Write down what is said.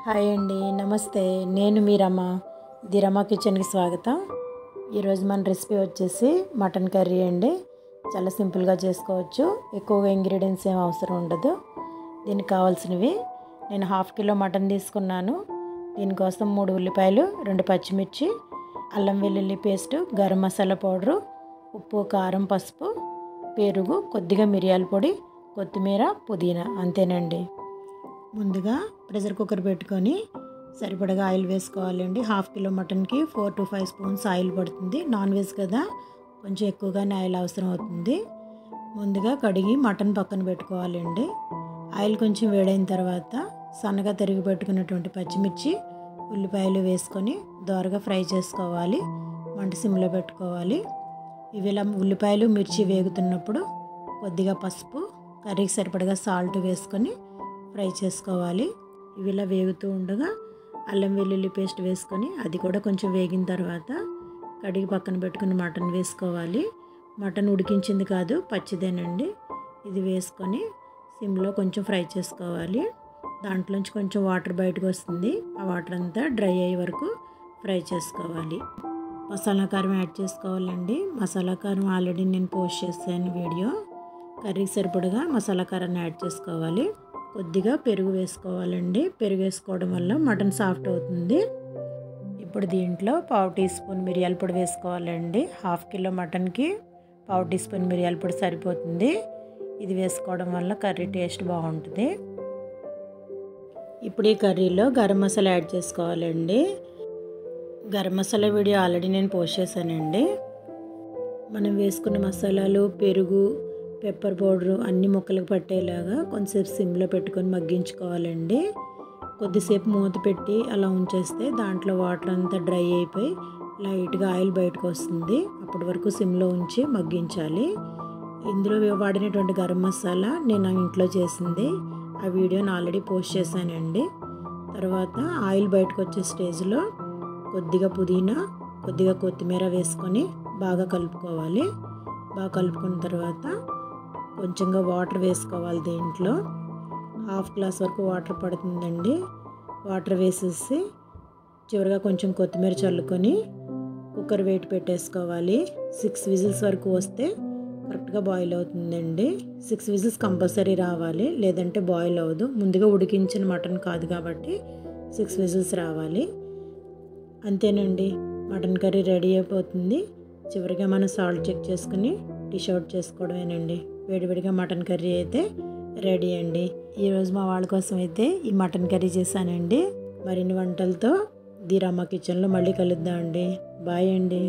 Hi అండి, నమస్తే. నేను మీ రమ. ది రమ కిచెన్కి స్వాగతం. ఈరోజు మన రెసిపీ వచ్చేసి మటన్ కర్రీ అండి. చాలా సింపుల్గా చేసుకోవచ్చు. ఎక్కువగా ఇంగ్రీడియంట్స్ ఏం అవసరం ఉండదు. దీనికి కావాల్సినవి నేను 1/2 కిలో మటన్ తీసుకున్నాను. దీనికోసం 3 ఉల్లిపాయలు, 2 పచ్చిమిర్చి, అల్లం వెల్లుల్లి పేస్టు, గరం మసాలా పౌడరు, ఉప్పు, కారం, పసుపు, పెరుగు, కొద్దిగా మిరియాల పొడి, కొత్తిమీర, పుదీనా, అంతేనండి. ముందుగా ప్రెషర్ కుక్కర్ పెట్టుకొని సరిపడగా ఆయిల్ వేసుకోవాలండి. 1/2 కిలో మటన్కి 4 to 5 స్పూన్స్ ఆయిల్ పడుతుంది. నాన్ వెజ్ కదా, కొంచెం ఎక్కువగానే ఆయిల్ అవసరం అవుతుంది. ముందుగా కడిగి మటన్ పక్కన పెట్టుకోవాలండి. ఆయిల్ కొంచెం వేడైన తర్వాత సన్నగా తరిగి పెట్టుకున్నటువంటి పచ్చిమిర్చి, ఉల్లిపాయలు వేసుకొని దోరగా ఫ్రై చేసుకోవాలి. మంట సిమ్లో పెట్టుకోవాలి. ఇవి ఇలా ఉల్లిపాయలు, మిర్చి వేగుతున్నప్పుడు కొద్దిగా పసుపు, కర్రీకి సరిపడగా సాల్ట్ వేసుకొని ఫ్రై చేసుకోవాలి. ఇవి ఇలా వేగుతూ ఉండగా అల్లం వెల్లుల్లి పేస్ట్ వేసుకొని అది కూడా కొంచెం వేగిన తర్వాత కడిగి పక్కన పెట్టుకుని మటన్ వేసుకోవాలి. మటన్ ఉడికించింది కాదు, పచ్చిదేనండి. ఇది వేసుకొని సిమ్లో కొంచెం ఫ్రై చేసుకోవాలి. దాంట్లోంచి కొంచెం వాటర్ బయటకు వస్తుంది. ఆ వాటర్ అంతా డ్రై అయ్యే వరకు ఫ్రై చేసుకోవాలి. మసాలా కారం యాడ్ చేసుకోవాలండి. మసాలా కారం ఆల్రెడీ నేను పోస్ట్ చేశాను వీడియో. కర్రీకి సరిపడగా మసాలా కారాన్ని యాడ్ చేసుకోవాలి. కొద్దిగా పెరుగు వేసుకోవాలండి. పెరుగు వేసుకోవడం వల్ల మటన్ సాఫ్ట్ అవుతుంది. ఇప్పుడు దీంట్లో 1/2 టీ స్పూన్ మిరియాల పొడి వేసుకోవాలండి. 1/2 కిలో మటన్కి 1/2 టీ స్పూన్ మిరియాల పొడి సరిపోతుంది. ఇది వేసుకోవడం వల్ల కర్రీ టేస్ట్ బాగుంటుంది. ఇప్పుడు ఈ కర్రీలో గరం మసాలా యాడ్ చేసుకోవాలండి. గరం మసాలా వీడియో ఆల్రెడీ నేను పోస్ట్ చేశానండి. మనం వేసుకున్న మసాలాలు, పెరుగు, పెప్పర్ పౌడరు అన్ని ముక్కలకు పట్టేలాగా కొంచెంసేపు సిమ్లో పెట్టుకొని మగ్గించుకోవాలండి. కొద్దిసేపు మూత పెట్టి అలా ఉంచేస్తే దాంట్లో వాటర్ అంతా డ్రై అయిపోయి లైట్గా ఆయిల్ బయటకు వస్తుంది. అప్పటి వరకు సిమ్లో ఉంచి మగ్గించాలి. ఇందులో వాడినటువంటి గరం మసాలా నేను ఇంట్లో చేసింది. ఆ వీడియోని ఆల్రెడీ పోస్ట్ చేశానండి. తర్వాత ఆయిల్ బయటకు వచ్చే స్టేజ్లో కొద్దిగా పుదీనా, కొద్దిగా కొత్తిమీర వేసుకొని బాగా కలుపుకోవాలి. బాగా కలుపుకున్న తర్వాత కొంచెంగా వాటర్ వేసుకోవాలి. దీంట్లో 1/2 గ్లాస్ వరకు వాటర్ పడుతుందండి. వాటర్ వేసేసి చివరిగా కొంచెం కొత్తిమీర చల్లుకొని కుక్కర్ వెయిట్ పెట్టేసుకోవాలి. 6 విజిల్స్ వరకు వస్తే కరెక్ట్గా బాయిల్ అవుతుందండి. 6 విజిల్స్ కంపల్సరీ రావాలి, లేదంటే బాయిల్ అవ్వదు. ముందుగా ఉడికించిన మటన్ కాదు కాబట్టి 6 విజిల్స్ రావాలి. అంతేనండి, మటన్ కర్రీ రెడీ అయిపోతుంది. చివరిగా మనం సాల్ట్ చెక్ చేసుకుని డిష్ అవుట్ చేసుకోవడమేనండి. వేడివేడిగా మటన్ కర్రీ అయితే రెడీ అండి. ఈరోజు మా వాళ్ళ కోసం అయితే ఈ మటన్ కర్రీ చేశానండి. మరిన్ని వంటలతో ది రమ కిచెన్లో మళ్ళీ కలుద్దాం అండి. బాయ్ అండి.